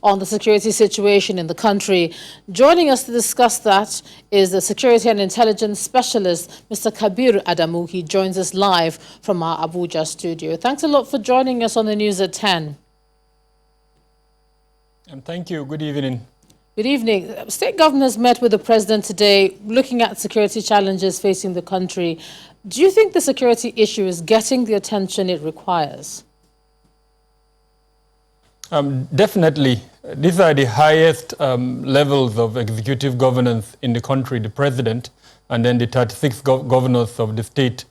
on the security situation in the country. Joining us to discuss that is the security and intelligence specialist, Mr. Kabir Adamu. He joins us live from our Abuja studio. Thanks a lot for joining us on the news at 10. And thank you. Good evening. Good evening. State governors met with the president today looking at security challenges facing the country. Do you think the security issue is getting the attention it requires? Definitely. These are the highest levels of executive governance in the country, the president, and then the 36 governors of the state.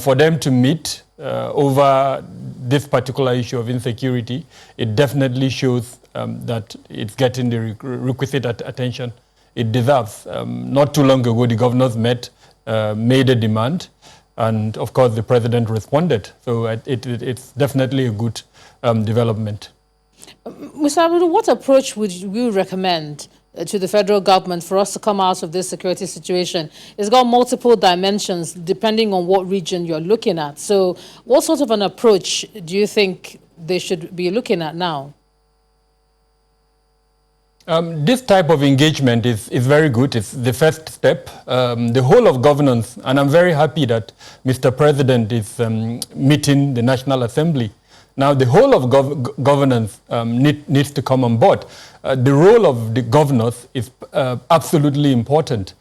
For them to meet over this particular issue of insecurity, it definitely shows that it's getting the requisite attention it deserves. Not too long ago, the governors met, made a demand, and of course the president responded. So it's definitely a good development. Mr. Abudu, what approach would you recommend to the federal government for us to come out of this security situation? It's got multiple dimensions depending on what region you're looking at. So what sort of an approach do you think they should be looking at now? This type of engagement is very good. It's the first step. The whole of governance, and I'm very happy that Mr. President is meeting the National Assembly. Now, the whole of governance needs to come on board. The role of the governors is absolutely important.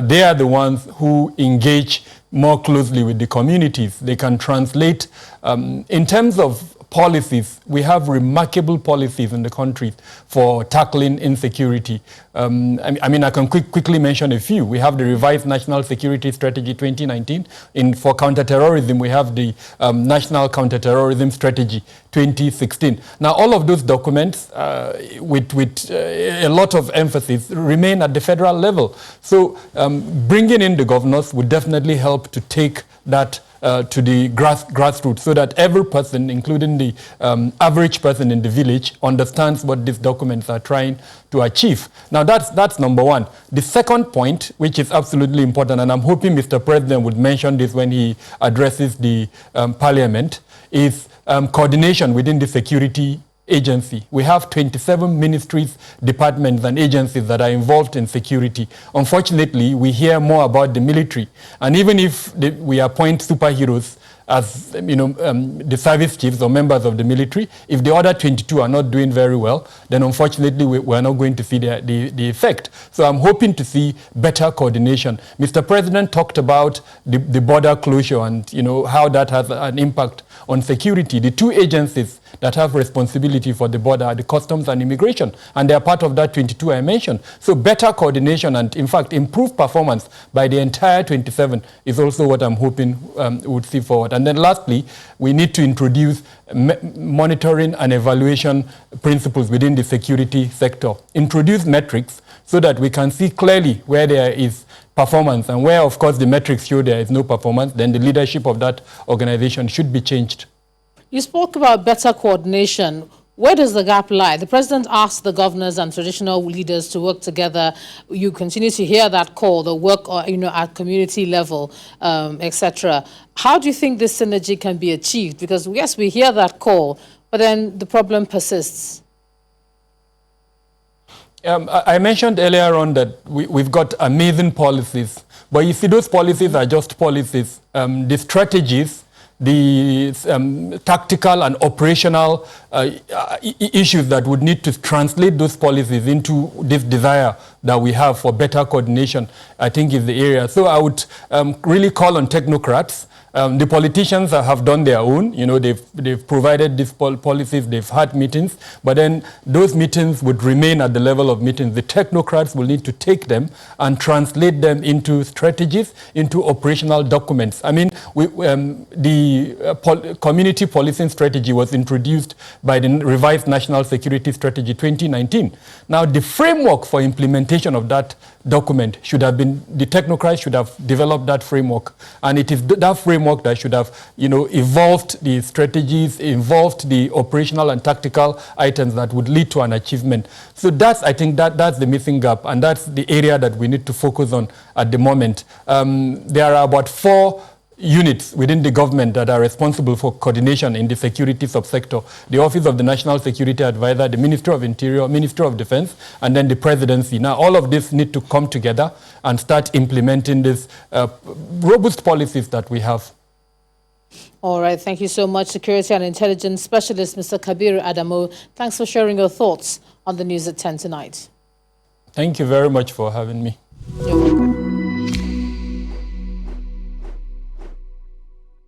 They are the ones who engage more closely with the communities. They can translate. In terms of policies, we have remarkable policies in the country for tackling insecurity. I mean, I can quickly mention a few. We have the revised National Security Strategy 2019. For counterterrorism, we have the National Counterterrorism Strategy 2016. Now, all of those documents, with a lot of emphasis, remain at the federal level. So bringing in the governors would definitely help to take that to the grassroots, so that every person, including the average person in the village, understands what these documents are trying to achieve. Now, that's number one. The second point, which is absolutely important, and I'm hoping Mr. President would mention this when he addresses the Parliament, is coordination within the security agency. We have 27 ministries, departments, and agencies that are involved in security. Unfortunately, we hear more about the military. And even if we appoint superheroes as the service chiefs or members of the military, if the other 22 are not doing very well, then unfortunately we're not going to see the effect. So I'm hoping to see better coordination. Mr. President talked about the border closure and how that has an impact on security. The two agencies that have responsibility for the border are the Customs and Immigration, and they are part of that 22 I mentioned. So better coordination and, in fact, improved performance by the entire 27 is also what I'm hoping would see forward. And then lastly, we need to introduce monitoring and evaluation principles within the security sector. Introduce metrics so that we can see clearly where there is performance, and where, of course, the metrics show there is no performance, then the leadership of that organization should be changed. You spoke about better coordination. Where does the gap lie? The president asked the governors and traditional leaders to work together. You continue to hear that call, the work at community level, etc. How do you think this synergy can be achieved? Because, yes, we hear that call, but then the problem persists. I mentioned earlier on that we've got amazing policies, but you see, those policies are just policies. The strategies, the tactical and operational issues that would need to translate those policies into this desire that we have for better coordination, I think is the area. So I would really call on technocrats. The politicians have done their own. They've provided these policies, they've had meetings, but then those meetings would remain at the level of meetings. The technocrats will need to take them and translate them into strategies, into operational documents. I mean, the community policing strategy was introduced by the revised National Security Strategy 2019. Now, the framework for implementation of that document should have been, the technocrats should have developed that framework, and it is that framework that should have, evolved the strategies, involved the operational and tactical items that would lead to an achievement. So I think that's the missing gap, and that's the area that we need to focus on at the moment. There are about 4 units within the government that are responsible for coordination in the security subsector. The Office of the National Security Advisor, the Ministry of Interior, Ministry of Defense, and then the presidency. Now, all of this need to come together and start implementing these robust policies that we have. All right. Thank you so much, Security and Intelligence Specialist, Mr. Kabiru Adamu. Thanks for sharing your thoughts on the news at 10 tonight. Thank you very much for having me.